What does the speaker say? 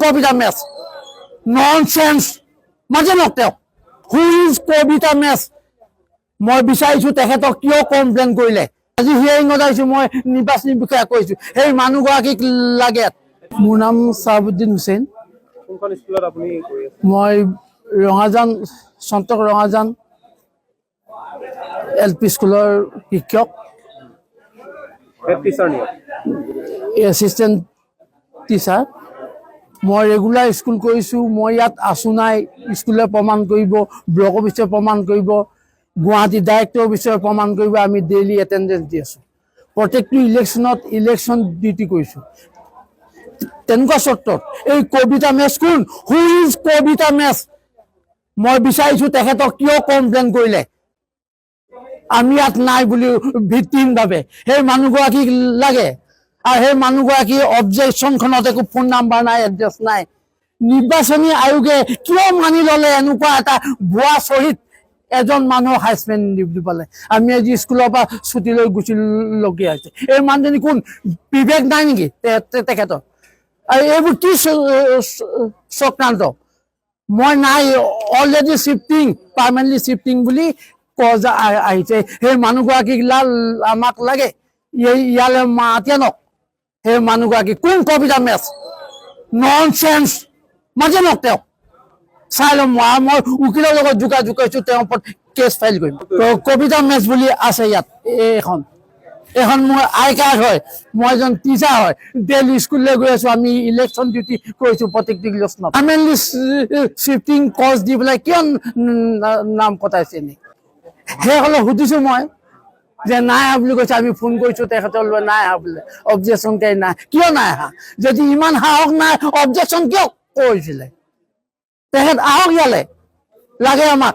কবিতা মেছ nonsense মাজে নক তেওঁ হু ইজ কবিতা মেছ মই বিচাৰিছো তেখেতক কিয় কমপ্লেইন কৰিলে আজি হিয়াৰিঙত আহিছো মই নিৰ্বাচনী বিষয়া কৈছো সেই মানুহগৰাকীক লাগে মোৰ নাম সাবুদ্দিন হুছেইন কোনখন স্কুলত আপুনি কৰি আছে মই ৰঙাজান সন্তক ৰঙাজান এলপি স্কুলৰ শিক্ষক হেড টিচাৰ নিয়ম এছিষ্টেণ্ট টিচাৰ মই ৰেগুলাৰ স্কুল কৰিছোঁ মই ইয়াত আছো নাই স্কুলে প্ৰমাণ কৰিব ব্লক অফিচে প্ৰমাণ কৰিব গুৱাহাটী ডাইৰেক্টৰ অফিচে প্ৰমাণ কৰিব আমি ডেইলি এটেণ্ডেঞ্চ দি আছোঁ প্ৰত্যেকটো ইলেকশ্যনত ইলেকশ্যন ডিউটি কৰিছোঁ তেনেকুৱা চৰ্তত এই কবিতা মেছ কোন হু ইজ কবিতা মেছ মই বিচাৰিছোঁ তেখেতক কিয় কমপ্লেইন কৰিলে আমি ইয়াত নাই বুলি ভিত্তিহীনভাৱে সেই মানুহগৰাকীক লাগে আৰু সেই মানুহগৰাকী অবজেকশ্যনখনত একো ফোন নাম্বাৰ নাই এড্ৰেছ নাই নিৰ্বাচনী আয়োগে কিয় মানি ল'লে এনেকুৱা এটা ভুৱা চহিত এজন মানুহক হাইছমেণ্ট দি পালে আমি আজি স্কুলৰ পৰা ছুটি লৈ গুচিলগীয়া হৈছে এই মানুহজনী কোন বিবেক নাই নেকি তেখেতৰ আৰু এইবোৰ কি চক্ৰান্ত মই নাই অলৰেডি শিফটিং পাৰ্মানেণ্টলি শিফটিং বুলি কজা আহিছে সেই মানুহগৰাকীক আমাক লাগে ইয়ালৈ মাতি আনক সেই মানুহগৰাকী কোন কবিতা মেছ ননসেন্স মাজে নক তেওঁ চাই ল'ম মই উকিলৰ লগত যোগাযোগ কৰিছোঁ তেওঁৰ ওপৰত কেছ ফাইল কৰিম কবিতা মেছ বুলি আছে ইয়াত এইখন মোৰ আই কাৰ্ড হয় মই এজন টিচাৰ হয় ডেইলি স্কুললৈ গৈ আছোঁ আমি ইলেকশ্যন ডিউটি কৰিছোঁ প্ৰত্যেকটো ইলেকশ্যনত পাৰ্মানেণ্টলি শিফটিং কজ দি পেলাই কিয় নাম কটাইছে এনেই সেইসকলক সুধিছোঁ মই যে নাই অহা বুলি কৈছে আমি ফোন কৰিছোঁ তেখেতলৈ নাই অহা বোলে অবজেকশ্যন কৰি নাই কিয় নাই অহা যদি ইমান সাহস নাই অবজেকশ্যন কিয় কৰিছিলে তেখেত আহক ইয়ালৈ লাগে আমাক